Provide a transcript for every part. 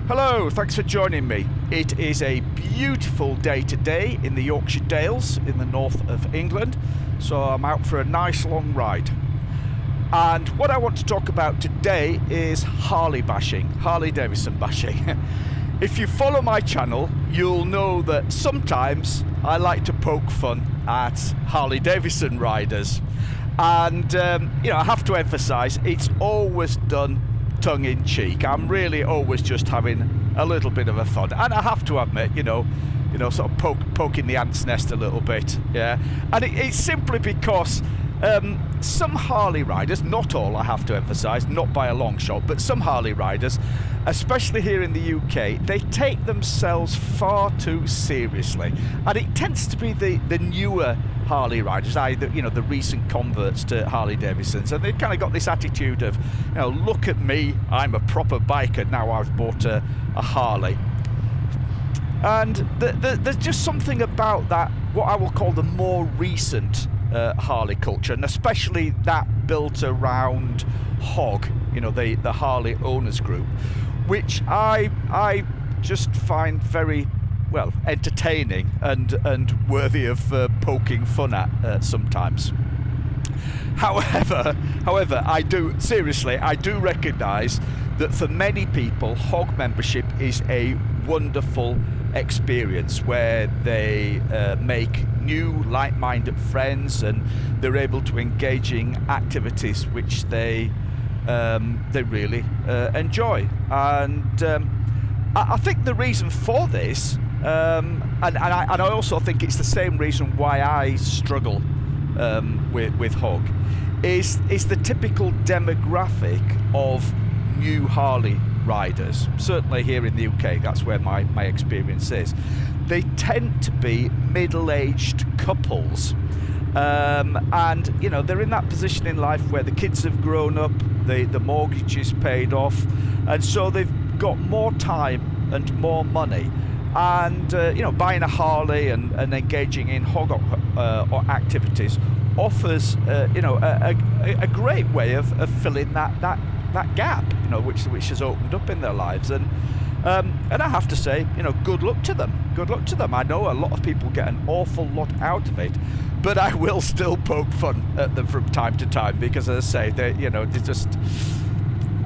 Hello, thanks for joining me. It is a beautiful day today in the Yorkshire Dales in the north of England, so I'm out for a nice long ride. And what I want to talk about today is Harley bashing, Harley-Davidson bashing. If you follow my channel, you'll know that sometimes I like to poke fun at Harley-Davidson riders. And, I have to emphasise, it's always done tongue-in-cheek. I'm really always just having a little bit of a fun, and I have to admit, sort of poking the ant's nest a little bit, yeah. And it's simply because some Harley riders, not all, I have to emphasise, not by a long shot, but some Harley riders, especially here in the UK, they take themselves far too seriously, and it tends to be the newer Harley riders, the recent converts to Harley-Davidsons, and they've kind of got this attitude of, look at me, I'm a proper biker, now I've bought a Harley. And there's just something about that, what I will call the more recent Harley culture, and especially that built around HOG, the Harley Owners Group, which I just find very entertaining and worthy of poking fun at sometimes. However, I do recognise that for many people, HOG membership is a wonderful experience where they make new like-minded friends, and they're able to engage in activities which they really enjoy. And I think the reason for this, and I also think it's the same reason why I struggle with HOG, is the typical demographic of new Harley riders. Certainly here in the UK, that's where my experience is. They tend to be middle-aged couples, and they're in that position in life where the kids have grown up, the mortgage is paid off, and so they've got more time and more money. And buying a Harley and engaging in HOG activities offers a great way of filling that gap, which has opened up in their lives. And I have to say, good luck to them. Good luck to them. I know a lot of people get an awful lot out of it, but I will still poke fun at them from time to time because, as I say, they just,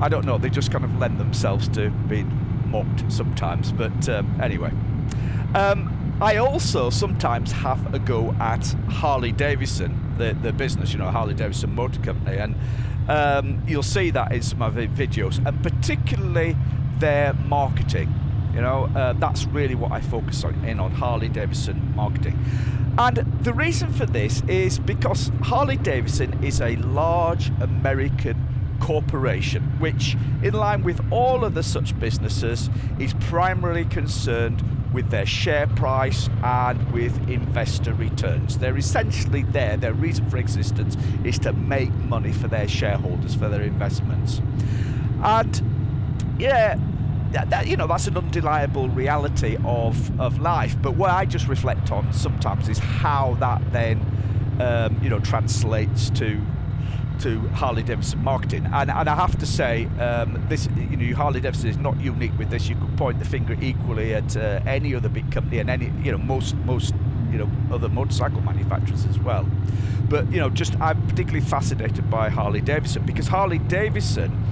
I don't know, they just kind of lend themselves to being mocked sometimes. But anyway, I also sometimes have a go at Harley-Davidson, the business, Harley-Davidson Motor Company, and you'll see that in some of the videos, and particularly their marketing. That's really what I focus on Harley-Davidson marketing. And the reason for this is because Harley-Davidson is a large American corporation, which, in line with all other such businesses, is primarily concerned with their share price and with investor returns. They're essentially their reason for existence is to make money for their shareholders, for their investments. And that's an undeniable reality of life. But what I just reflect on sometimes is how that then translates to Harley-Davidson marketing, and I have to say, this Harley-Davidson is not unique with this. You could point the finger equally at any other big company and any most other motorcycle manufacturers as well. But I'm particularly fascinated by Harley-Davidson because Harley-Davidson,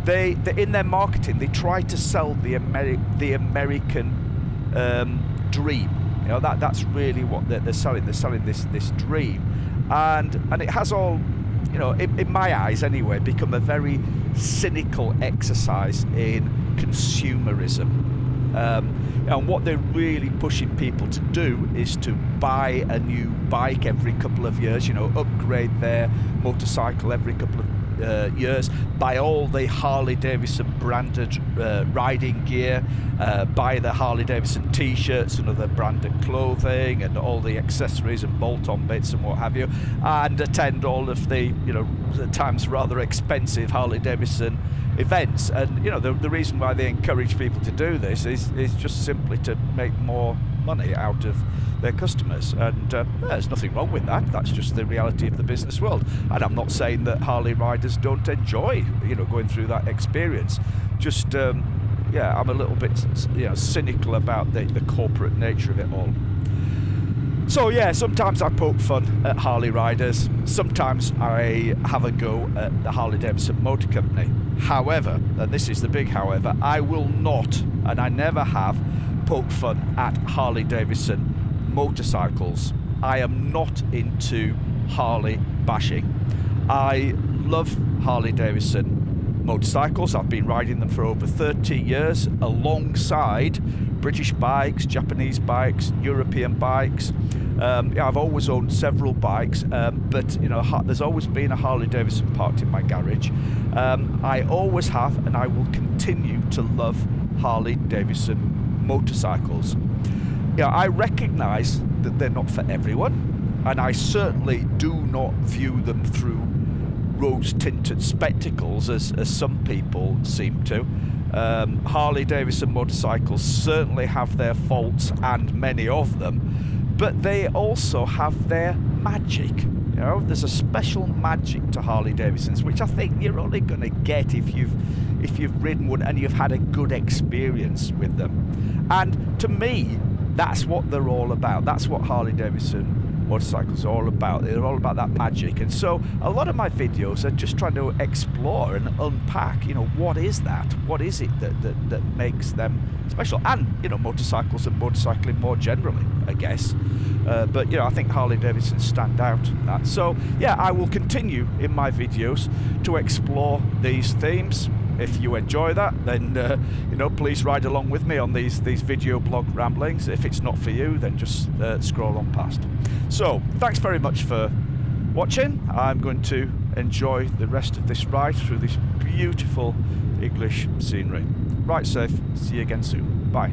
they in their marketing, they try to sell the American dream. That's really what they're selling. They're selling this dream, and it has all, in my eyes anyway, become a very cynical exercise in consumerism. And what they're really pushing people to do is to buy a new bike every couple of years, upgrade their motorcycle every couple of years, buy all the Harley-Davidson branded riding gear, buy the Harley-Davidson t-shirts and other branded clothing and all the accessories and bolt-on bits and what have you, and attend all of the, at times rather expensive Harley-Davidson events. And the reason why they encourage people to do this is just simply to make more money out of their customers, and there's nothing wrong with that. That's just the reality of the business world. And I'm not saying that Harley riders don't enjoy going through that experience. Just yeah, I'm a little bit, cynical about the corporate nature of it all. So yeah, sometimes I poke fun at Harley riders. Sometimes I have a go at the Harley-Davidson Motor Company. However, and this is the big however, I will not, and I never have, poked fun at Harley-Davidson motorcycles. I am not into Harley bashing. I love Harley-Davidson motorcycles. I've been riding them for over 30 years alongside British bikes, Japanese bikes, European bikes. I've always owned several bikes, but there's always been a Harley-Davidson parked in my garage. I always have, and I will continue to love Harley-Davidson motorcycles. I recognise that they're not for everyone, and I certainly do not view them through rose-tinted spectacles as some people seem to. Harley-Davidson motorcycles certainly have their faults, and many of them, but they also have their magic. There's a special magic to Harley-Davidsons, which I think you're only going to get if you've ridden one and you've had a good experience with them. And to me, that's what they're all about. That's what Harley-Davidson motorcycles are all about. They're all about that magic. And so a lot of my videos are just trying to explore and unpack, what is that? What is it that makes them special? And, motorcycles and motorcycling more generally, I guess. But I think Harley-Davidson stand out in that. So, yeah, I will continue in my videos to explore these themes. If you enjoy that, then, please ride along with me on these video blog ramblings. If it's not for you, then just scroll on past. So, thanks very much for watching. I'm going to enjoy the rest of this ride through this beautiful English scenery. Ride safe. See you again soon. Bye.